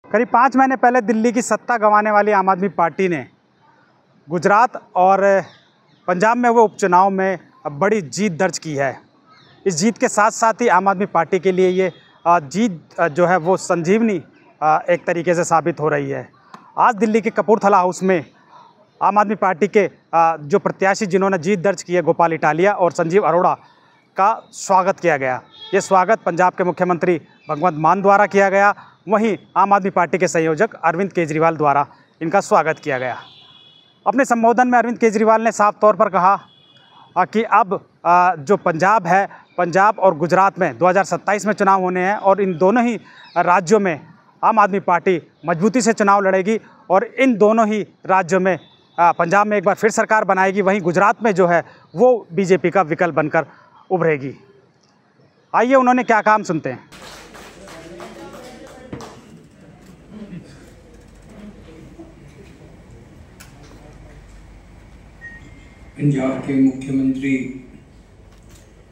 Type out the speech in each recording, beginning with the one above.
करीब 5 महीने पहले दिल्ली की सत्ता गंवाने वाली आम आदमी पार्टी ने गुजरात और पंजाब में हुए उपचुनाव में बड़ी जीत दर्ज की है। इस जीत के साथ साथ ही आम आदमी पार्टी के लिए ये जीत जो है वो संजीवनी एक तरीके से साबित हो रही है। आज दिल्ली के कपूरथला हाउस में आम आदमी पार्टी के जो प्रत्याशी जिन्होंने जीत दर्ज की है, गोपाल इटालिया और संजीव अरोड़ा का स्वागत किया गया। ये स्वागत पंजाब के मुख्यमंत्री भगवंत मान द्वारा किया गया, वहीं आम आदमी पार्टी के संयोजक अरविंद केजरीवाल द्वारा इनका स्वागत किया गया। अपने संबोधन में अरविंद केजरीवाल ने साफ तौर पर कहा कि अब जो पंजाब है, पंजाब और गुजरात में 2027 में चुनाव होने हैं और इन दोनों ही राज्यों में आम आदमी पार्टी मजबूती से चुनाव लड़ेगी और इन दोनों ही राज्यों में पंजाब में एक बार फिर सरकार बनाएगी, वहीं गुजरात में जो है वो बीजेपी का विकल्प बनकर उभरेगी। आइए उन्होंने क्या काम सुनते हैं। पंजाब के मुख्यमंत्री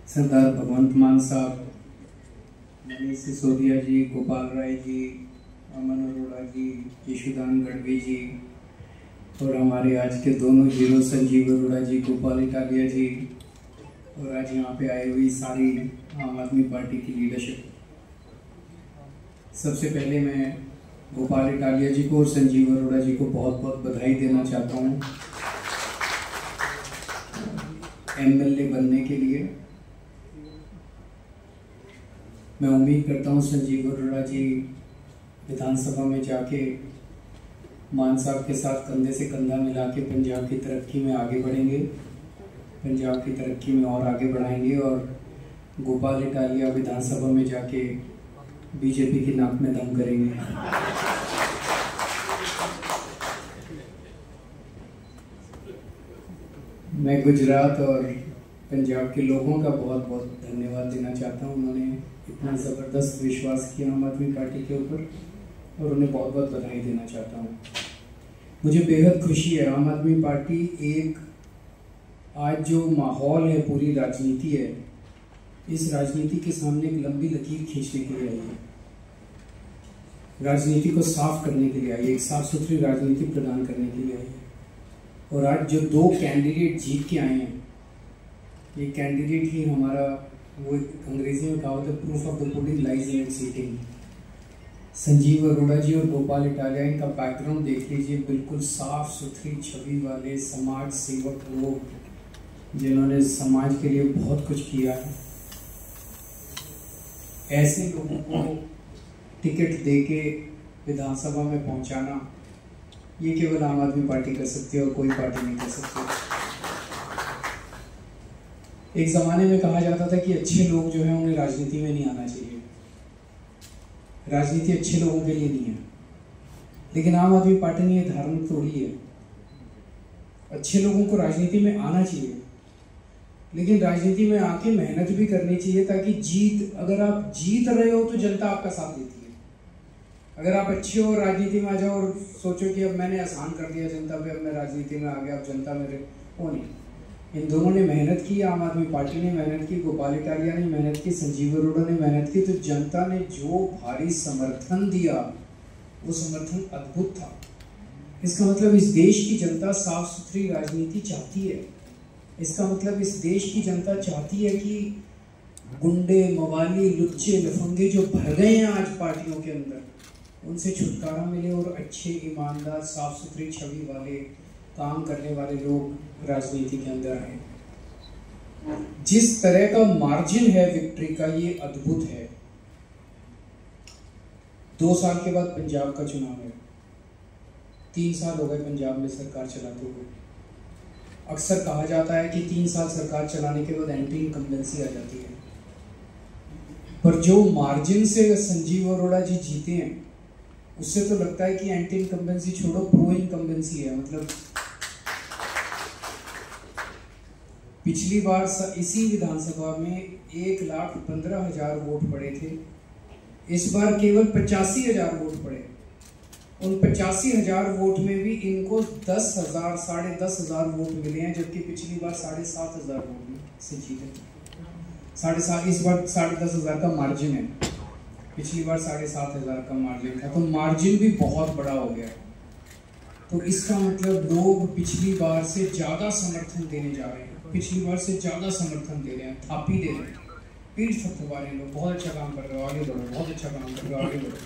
सरदार भगवंत मान साहब, मनीष सिसोदिया जी, गोपाल राय जी, अमन अरोड़ा जी, यशोदान गढ़वी जी और हमारे आज के दोनों हीरो संजीव अरोड़ा जी, गोपाल इटालिया जी और आज यहाँ पे आई हुई सारी आम आदमी पार्टी की लीडरशिप। सबसे पहले मैं गोपाल इटालिया जी को और संजीव अरोड़ा जी को बहुत बहुत बधाई देना चाहता हूँ एमएलए बनने के लिए। मैं उम्मीद करता हूँ संजीव अरोड़ा जी विधानसभा में जाके मान साहब के साथ कंधे से कंधा मिला के पंजाब की तरक्की में आगे बढ़ेंगे, पंजाब की तरक्की में और आगे बढ़ाएंगे और गोपाल इटालिया विधानसभा में जाके बीजेपी की नाक में दम करेंगे। मैं गुजरात और पंजाब के लोगों का बहुत बहुत धन्यवाद देना चाहता हूँ। उन्होंने इतना ज़बरदस्त विश्वास किया आम आदमी पार्टी के ऊपर और उन्हें बहुत बहुत बधाई देना चाहता हूँ। मुझे बेहद खुशी है, आम आदमी पार्टी एक आज जो माहौल है, पूरी राजनीति है, इस राजनीति के सामने एक लंबी लकीर खींचने के लिए आई है, राजनीति को साफ करने के लिए आई है, एक साफ सुथरी राजनीति प्रदान करने के लिए आई है। और आज जो 2 कैंडिडेट जीत के आए हैं, ये कैंडिडेट ही हमारा, वो अंग्रेजी में कहावत है, proof of the pudding lies in its eating. Sanjeev Arora ji और गोपाल इटालिया, इनका बैकग्राउंड देख लीजिए, बिल्कुल साफ सुथरी छवि वाले समाज सेवक लोग जिन्होंने समाज के लिए बहुत कुछ किया है। ऐसे लोगों को टिकट देके विधानसभा में पहुंचाना, ये केवल आम आदमी पार्टी कर सकती है और कोई पार्टी नहीं कर सकती। एक जमाने में कहा जाता था कि अच्छे लोग जो हैं उन्हें राजनीति में नहीं आना चाहिए, राजनीति अच्छे लोगों के लिए नहीं है। लेकिन आम आदमी पार्टी ने यह धारणा तोड़ी है, अच्छे लोगों को राजनीति में आना चाहिए, लेकिन राजनीति में आके मेहनत भी करनी चाहिए ताकि अगर आप जीत रहे हो तो जनता आपका साथ देती है। अगर आप अच्छे हो राजनीति में आ जाओ और सोचो कि अब मैंने आसान कर दिया जनता पे, अब मैं राजनीति में आ गया, अब जनता मेरे, वो नहीं। इन दोनों ने मेहनत की, आम आदमी पार्टी ने मेहनत की, गोपाल इटालिया ने मेहनत की, संजीव अरोड़ा ने मेहनत की, तो जनता ने जो भारी समर्थन दिया वो समर्थन अद्भुत था। इसका मतलब इस देश की जनता साफ सुथरी राजनीति चाहती है। इसका मतलब इस देश की जनता चाहती है कि गुंडे, मवाली, लुच्चे, लफंगे जो भर गए हैं आज पार्टियों के अंदर, उनसे छुटकारा मिले और अच्छे, ईमानदार, साफ सुथरी छवि वाले, काम करने वाले लोग राजनीति के अंदर आए। जिस तरह का मार्जिन है विक्ट्री का, ये अद्भुत है। 2 साल के बाद पंजाब का चुनाव है, 3 साल हो गए पंजाब में सरकार चलाते हुए। अक्सर कहा जाता है कि 3 साल सरकार चलाने के बाद एंटी इनकम्बेंसी आ जाती है, पर जो मार्जिन से संजीव अरोड़ा जी जीते हैं उससे तो लगता है कि एंटी इनकम्बेंसी छोड़ो, प्रो इनकम्बेंसी है। मतलब पिछली बार इसी विधानसभा में 1,15,000 वोट पड़े थे, इस बार केवल 85,000 वोट पड़े। उन 85,000 वोट में भी इनको 10,000, 10,500 वोट मिले हैं, जबकि पिछली बार 7,500 वोट से जीते। 7.5, इस बार 10,500 का मार्जिन है। पिछली बार 7,500 का मार्जिन था, तो मार्जिन भी बहुत बड़ा हो गया। तो इसका मतलब लोग पिछली बार से ज़्यादा समर्थन देने जा रहे हैं, पिछली बार से ज़्यादा समर्थन दे रहे हैं, थापी दे रहे हैं, पीठ थपथपा रहे हैं लोग, बहुत अच्छा काम कर रहे हो, आगे बढ़ो, बहुत अच्छा काम कर रहे हो, आगे बढ़ो।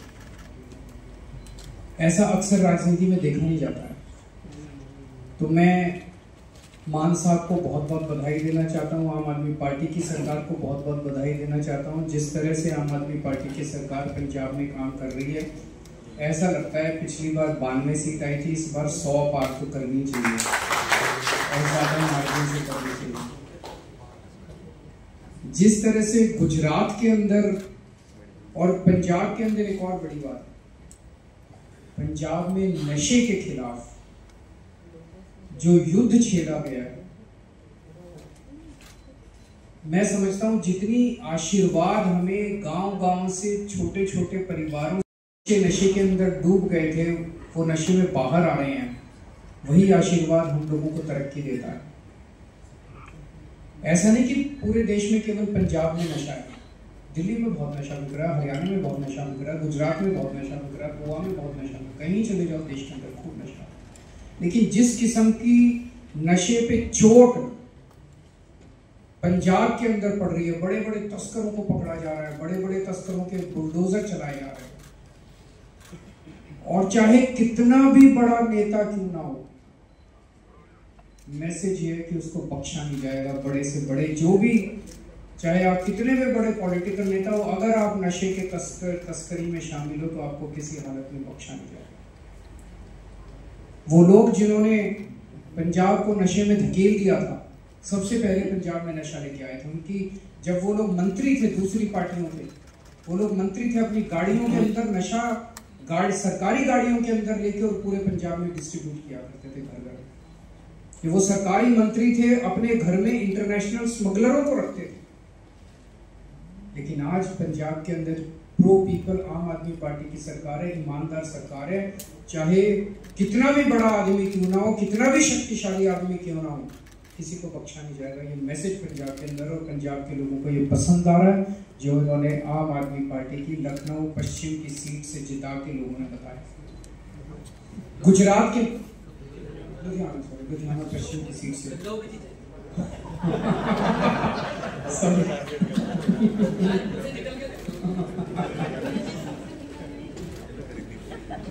ऐसा अक्सर राजनीति में देखा नहीं जाता है। तो मैं मान साहब को बहुत बहुत बधाई देना चाहता हूँ, आम आदमी पार्टी की सरकार को बहुत बहुत बधाई देना चाहता हूँ। जिस तरह से आम आदमी पार्टी की सरकार पंजाब में काम कर रही है, ऐसा लगता है पिछली बार 92 सीट आई थी, इस बार 100 पार तो करनी चाहिए और ज़्यादा मार्जिन से करनी चाहिए। जिस तरह से गुजरात के अंदर और पंजाब के अंदर एक और बड़ी बात, पंजाब में नशे के खिलाफ जो युद्ध छेड़ा गया है, मैं समझता हूं जितनी आशीर्वाद हमें गांव-गांव से छोटे छोटे परिवारों के नशे के अंदर डूब गए थे, वो नशे में बाहर आ रहे हैं, वही आशीर्वाद हम लोगों को तरक्की देता है। ऐसा नहीं कि पूरे देश में केवल पंजाब में नशा है, दिल्ली में बहुत नशा बिक रहा है, हरियाणा में बहुत नशा बिक रहा है, गुजरात में बहुत नशा बिक रहा है, गोवा में बहुत नशा बिक रहा है, कहीं चले जाओ देश के अंदर खूब नशा। लेकिन जिस किस्म की नशे पे चोट पंजाब के अंदर पड़ रही है, बड़े बड़े तस्करों को पकड़ा जा रहा है, बड़े बड़े तस्करों के बुलडोजर चलाए जा रहे हैं, और चाहे कितना भी बड़ा नेता क्यों ना हो, मैसेज ये है कि उसको बख्शा नहीं जाएगा। बड़े से बड़े जो भी, चाहे आप कितने भी बड़े पॉलिटिकल नेता हो, अगर आप नशे के तस्करी में शामिल हो तो आपको किसी हालत में बख्शा नहीं जाएगा। वो लोग जिन्होंने पंजाब को नशे में धकेल दिया था, सबसे पहले पंजाब में नशा लेके आए थे, उनकी जब वो लोग मंत्री थे, दूसरी पार्टियों के वो लोग मंत्री थे, अपनी गाड़ियों के अंदर नशा सरकारी गाड़ियों के अंदर लेके और पूरे पंजाब में डिस्ट्रीब्यूट किया करते थे घर घर। वो सरकारी मंत्री थे, अपने घर में इंटरनेशनल स्मगलरों को रखते थे। लेकिन आज पंजाब के अंदर प्रो पीपल आम आदमी पार्टी की सरकार है, ईमानदार सरकार है, चाहे कितना भी बड़ा आदमी क्यों ना हो, कितना भी शक्तिशाली आदमी क्यों ना हो, किसी को बख्शा नहीं जाएगा। ये मैसेज पंजाब के अंदर और पंजाब के लोगों को ये पसंद आ रहा है, जो उन्होंने आम आदमी पार्टी की लखनऊ पश्चिम की सीट से जिता के लोगों ने बताया। गुजरात के लुधियाना पश्चिम की सीट से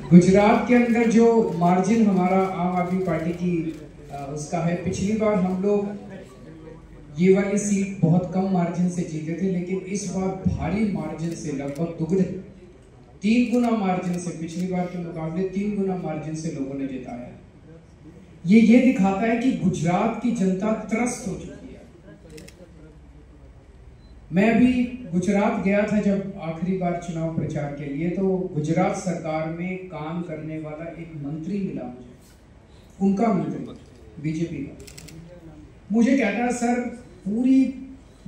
गुजरात के अंदर जो मार्जिन हमारा आम आदमी पार्टी की उसका है, पिछली बार हम लोग ये वाली सीट बहुत कम मार्जिन से जीते थे, लेकिन इस बार भारी मार्जिन से, लगभग दुगने 3 गुना मार्जिन से, पिछली बार के मुकाबले 3 गुना मार्जिन से लोगों ने जिताया। ये दिखाता है कि गुजरात की जनता त्रस्त हो चुकी है। मैं भी गुजरात गया था जब आखिरी बार चुनाव प्रचार के लिए, तो गुजरात सरकार में काम करने वाला एक मंत्री मिला मुझे, उनका मंत्री बीजेपी का। मुझे कहता है, सर पूरी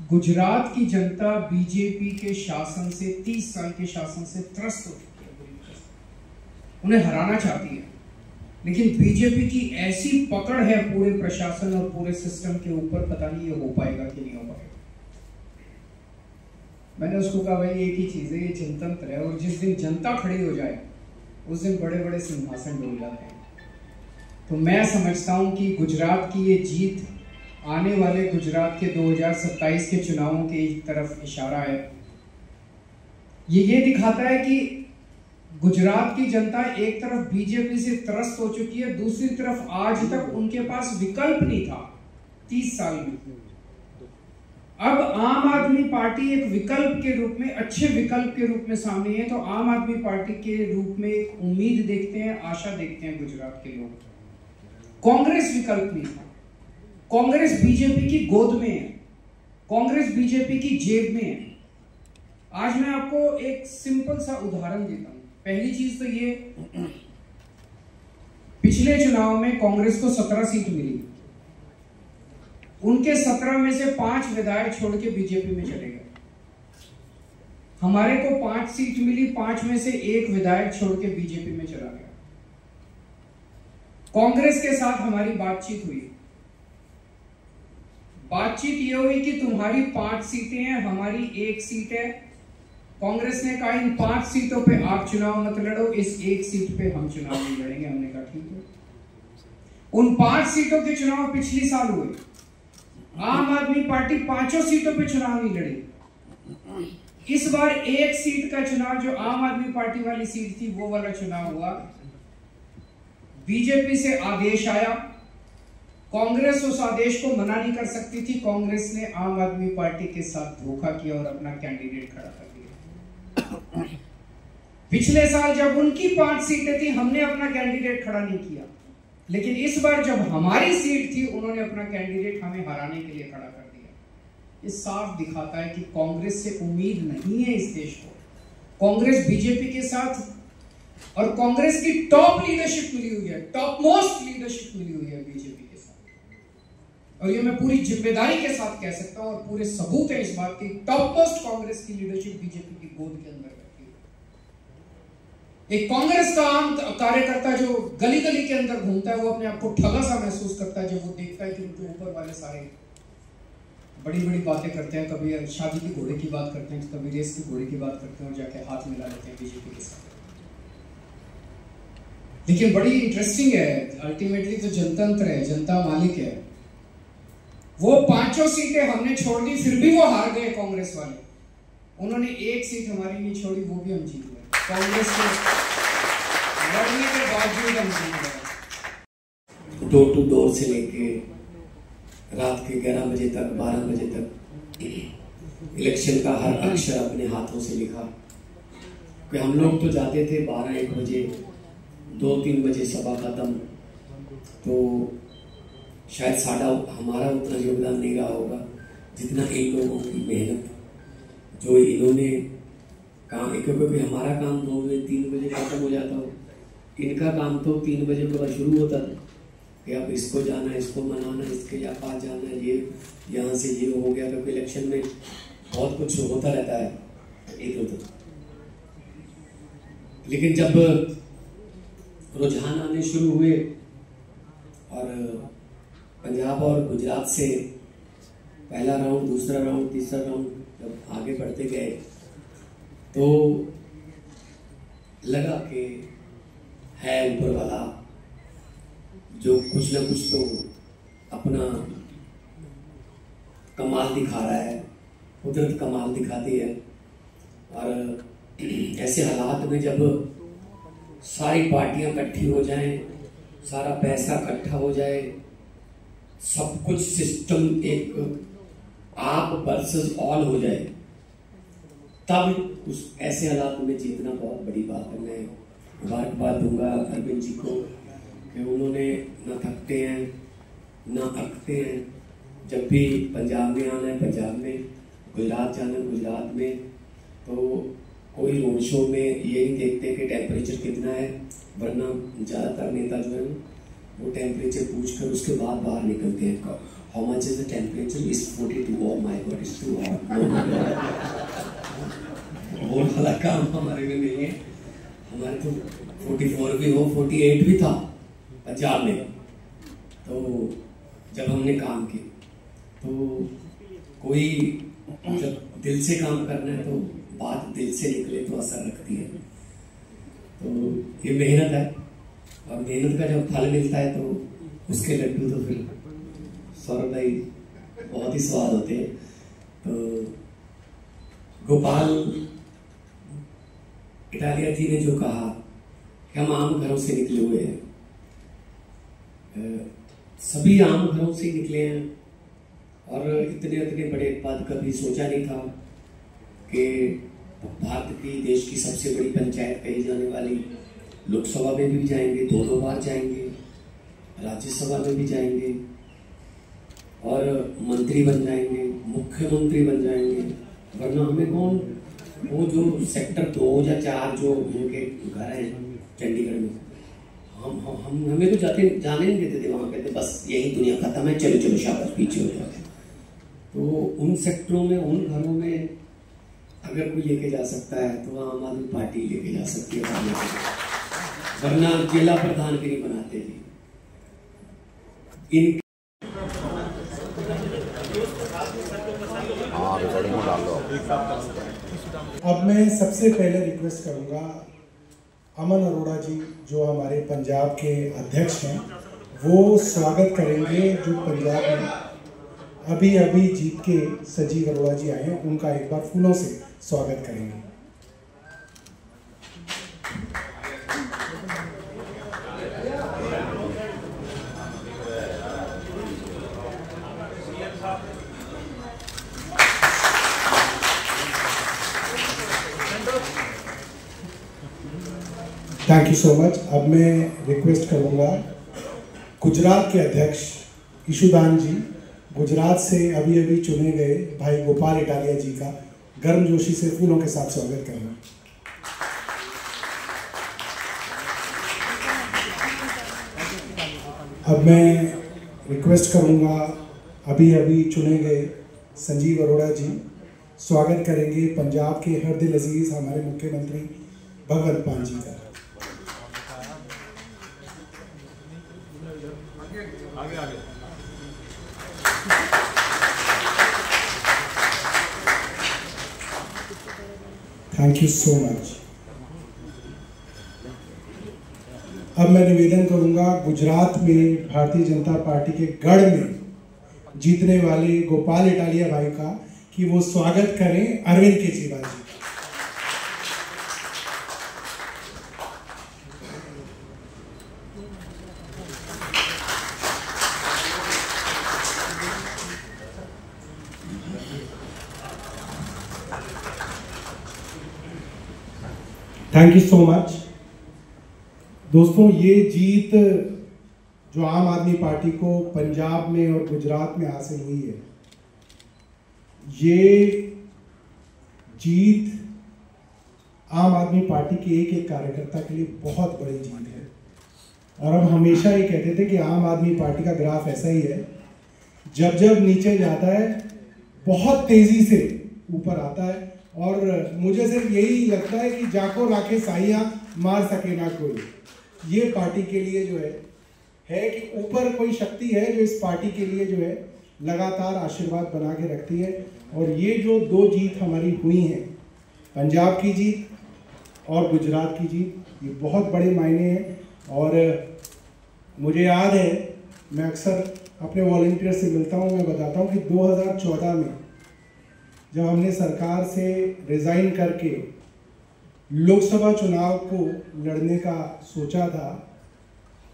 गुजरात की जनता बीजेपी के शासन से, 30 साल के शासन से त्रस्त हो चुकी है, उन्हें हराना चाहती है। लेकिन बीजेपी की ऐसी पकड़ है पूरे प्रशासन और पूरे सिस्टम के ऊपर, पता नहीं ये हो पाएगा कि नहीं हो पाएगा। मैंने उसको कहा, भाई एक ही चीज है, ये जनतंत्र है, और जिस दिन जनता खड़ी हो जाए उस दिन बड़े बड़े सिंहासन डोल जाते हैं। तो मैं समझता हूं कि गुजरात की ये जीत आने वाले गुजरात के 2027 के चुनावों की तरफ इशारा है। ये दिखाता है कि गुजरात की जनता एक तरफ बीजेपी से त्रस्त हो चुकी है, दूसरी तरफ आज तक उनके पास विकल्प नहीं था 30 साल में। अब आम आदमी पार्टी एक विकल्प के रूप में, अच्छे विकल्प के रूप में सामने है, तो आम आदमी पार्टी के रूप में एक उम्मीद देखते हैं, आशा देखते हैं गुजरात के लोग। कांग्रेस विकल्प नहीं था, कांग्रेस बीजेपी की गोद में है, कांग्रेस बीजेपी की जेब में है। आज मैं आपको एक सिंपल सा उदाहरण देता हूं। पहली चीज तो ये, पिछले चुनाव में कांग्रेस को 17 सीट मिली, उनके 17 में से 5 विधायक छोड़ के बीजेपी में चले गए। हमारे को 5 सीट मिली, 5 में से 1 विधायक छोड़ के बीजेपी में चला गया। कांग्रेस के साथ हमारी बातचीत हुई, बातचीत यह हुई कि तुम्हारी 5 सीटें हैं, हमारी 1 सीट है, कांग्रेस ने कहा इन 5 सीटों पे आप चुनाव मत लड़ो, इस एक सीट पे हम चुनाव नहीं लड़ेंगे। हमने कहा ठीक है। उन 5 सीटों के चुनाव पिछले साल हुए, आम आदमी पार्टी 5 सीटों पे चुनाव नहीं लड़ी। इस बार एक सीट का चुनाव, जो आम आदमी पार्टी वाली सीट थी, वो वाला चुनाव हुआ। बीजेपी से आदेश आया, कांग्रेस उस आदेश को मना नहीं कर सकती थी। कांग्रेस ने आम आदमी पार्टी के साथ धोखा किया और अपना कैंडिडेट खड़ा कर दिया। पिछले साल जब उनकी 5 सीटें थी, हमने अपना कैंडिडेट खड़ा नहीं किया, लेकिन इस बार जब हमारी सीट थी, उन्होंने अपना कैंडिडेट हमें हराने के लिए खड़ा कर दिया। ये साफ दिखाता है कि कांग्रेस से उम्मीद नहीं है इस देश को। कांग्रेस बीजेपी के साथ, और कांग्रेस की टॉप लीडरशिप मिली हुई है, टॉप मोस्ट लीडरशिप मिली हुई है बीजेपी के साथ। और ये मैं पूरी जिम्मेदारी के साथ कह सकता हूं, और पूरे सबूत है इस बात की। टॉप मोस्ट कांग्रेस की लीडरशिप बीजेपी की गोद के अंदर रहती है। एक कांग्रेस का आम कार्यकर्ता जो गली गली के अंदर घूमता है, वो अपने आप को ठगा सा महसूस करता है जब वो देखता है कि उनके ऊपर वाले सारे बड़ी बड़ी बातें करते हैं। कभी शादी के घोड़े की बात करते हैं, कभी रेस के घोड़े की बात करते हैं, और जाके हाथ मिला लेते हैं बीजेपी के साथ। लेकिन बड़ी इंटरेस्टिंग है, अल्टीमेटली तो जनतंत्र है, जनता मालिक है। वो 5 सीटें हमने छोड़ दी, फिर भी वो हार गए कांग्रेस वाले। उन्होंने एक सीट हमारी नहीं छोड़ी, वो भी हम जीत गए। कांग्रेस के लड़ने के बावजूद हम जीत गए। डोर टू डोर से लेके रात के 11 बजे तक, 12 बजे तक इलेक्शन का हर अक्षर अपने हाथों से लिखा। कि हम लोग तो जाते थे 12-1 बजे, 2-3 बजे सभा खत्म, तो शायद हमारा उतना योगदान नहीं रहा होगा जितना इन लोगों की मेहनत जो इन्होंने काम, क्योंकि हमारा काम 2-3 बजे खत्म हो जाता हो, इनका काम तो 3 बजे को शुरू होता था कि अब इसको जाना, इसको मनाना, इसके या पास जाना, ये यहाँ से ये हो गया। क्योंकि इलेक्शन में बहुत कुछ होता रहता है इधर उधर। लेकिन जब रुझान आने शुरू हुए और पंजाब और गुजरात से पहला राउंड, दूसरा राउंड, तीसरा राउंड जब आगे बढ़ते गए, तो लगा कि है ऊपर वाला जो कुछ ना कुछ तो अपना कमाल दिखा रहा है, कुदरत कमाल दिखाती है। और ऐसे हालात में जब सारी पार्टियां इकट्ठी हो जाएं, सारा पैसा इकट्ठा हो जाए, सब कुछ सिस्टम एक आप वर्सेस ऑल हो जाए, तब उस ऐसे हालात में जीतना बहुत बड़ी बात है। मैं मुबारकबाद दूंगा अरविंद जी को कि उन्होंने न थकते हैं न अकते हैं। जब भी पंजाब में आना है पंजाब में, गुजरात जाना है गुजरात में, तो कोई रोड शो में ये नहीं देखते कि टेम्परेचर कितना है, वरना ज़्यादातर नेता जो है वो टेम्परेचर पूछ कर उसके बाद बाहर निकलते हैं। How much is the temperature? Is 42। Oh my God, is too hot. वो वाला काम हमारे में नहीं है। हमारे तो 44 भी हो, 48 भी था पंजाब में। तो जब हमने काम किया तो कोई जब दिल से काम करना है तो बात दिल से निकले तो असर रखती है। तो ये मेहनत है, और मेहनत का जब फल मिलता है तो उसके लड्डू तो फिर सौरभ भाई बहुत ही स्वाद होते हैं। तो गोपाल इटालियाथी ने जो कहा कि हम आम घरों से निकले हुए हैं, सभी आम घरों से निकले हैं, और इतने बड़े पद कभी सोचा नहीं था कि भारत की देश की सबसे बड़ी पंचायत कही जाने वाली लोकसभा में भी जाएंगे, 2 बार जाएंगे, राज्यसभा में भी जाएंगे, और मंत्री बन जाएंगे, मुख्यमंत्री बन जाएंगे। वरना हमें कौन, वो जो सेक्टर 2 या 4 जो उनके घर हैं चंडीगढ़ में, हम हमें तो जाने नहीं देते थे। वहाँ कहते बस यही दुनिया खत्म है, चलो चलो शाबाश पीछे हो जाते। तो उन सेक्टरों में, उन घरों में अगर कोई लेके जा सकता है तो आम आदमी पार्टी लेके जा सकती है, वरना जिला प्रधान भी नहीं बनाते थे। इन रिकॉर्डिंग में डाल दो। अब मैं सबसे पहले रिक्वेस्ट करूंगा अमन अरोड़ा जी जो हमारे पंजाब के अध्यक्ष हैं, वो स्वागत करेंगे। जो पंजाब में अभी अभी जीत के संजीव अरोड़ा जी आए हैं, उनका एक बार फूलों से स्वागत करेंगे। Thank you so much. अब मैं रिक्वेस्ट करूंगा गुजरात के अध्यक्ष ईशुदान जी, गुजरात से अभी अभी चुने गए भाई गोपाल इटालिया जी का गर्मजोशी से फूलों के साथ स्वागत करना। अब मैं रिक्वेस्ट करूंगा अभी अभी चुने गए संजीव अरोड़ा जी, स्वागत करेंगे पंजाब के हर दिल अजीज हमारे मुख्यमंत्री भगवंत मान जी का। Thank you so much. अब मैं निवेदन करूंगा गुजरात में भारतीय जनता पार्टी के गढ़ में जीतने वाले गोपाल इटालिया भाई का कि वो स्वागत करें Arvind Kejriwal ji. Thank you so much. दोस्तों, ये जीत जो आम आदमी पार्टी को पंजाब में और गुजरात में हासिल हुई है, ये जीत आम आदमी पार्टी के एक एक कार्यकर्ता के लिए बहुत बड़ी जीत है। और हम हमेशा ये कहते थे कि आम आदमी पार्टी का ग्राफ ऐसा ही है, जब जब नीचे जाता है बहुत तेजी से ऊपर आता है। और मुझे सिर्फ यही लगता है कि जाको राखे साइया मार सके ना कोई। ये पार्टी के लिए जो है कि ऊपर कोई शक्ति है जो इस पार्टी के लिए जो है लगातार आशीर्वाद बना के रखती है। और ये जो दो जीत हमारी हुई हैं, पंजाब की जीत और गुजरात की जीत, ये बहुत बड़े मायने हैं। और मुझे याद है, मैं अक्सर अपने वॉलंटियर से मिलता हूँ, मैं बताता हूँ कि 2014 में जब हमने सरकार से रिज़ाइन करके लोकसभा चुनाव को लड़ने का सोचा था,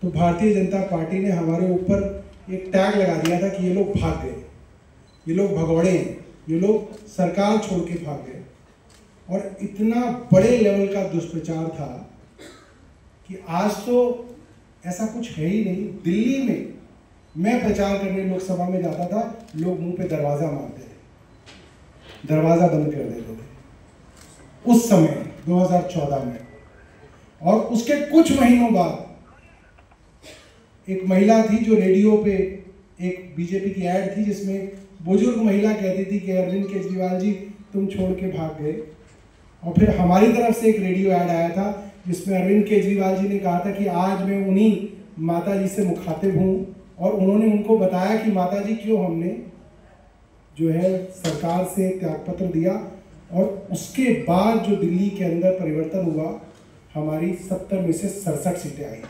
तो भारतीय जनता पार्टी ने हमारे ऊपर एक टैग लगा दिया था कि ये लोग भाग गए, ये लोग भगौड़े हैं, ये लोग सरकार छोड़ के भाग गए। और इतना बड़े लेवल का दुष्प्रचार था कि आज तो ऐसा कुछ है ही नहीं। दिल्ली में मैं प्रचार करने लोकसभा में जाता था, लोग मुंह पे दरवाज़ा मारते थे, दरवाज़ा बंद कर देते थे उस समय 2014 में। और उसके कुछ महीनों बाद एक महिला थी जो रेडियो पे एक बीजेपी की ऐड थी जिसमें बुजुर्ग महिला कहती थी कि अरविंद केजरीवाल जी तुम छोड़ के भाग गए। और फिर हमारी तरफ से एक रेडियो ऐड आया था जिसमें अरविंद केजरीवाल जी ने कहा था कि आज मैं उन्हीं माता जी से मुखातिब हूँ। और उन्होंने उनको बताया कि माता जी क्यों हमने जो है सरकार से त्यागपत्र दिया। और उसके बाद जो दिल्ली के अंदर परिवर्तन हुआ, हमारी 70 में से 67 सीटें आई।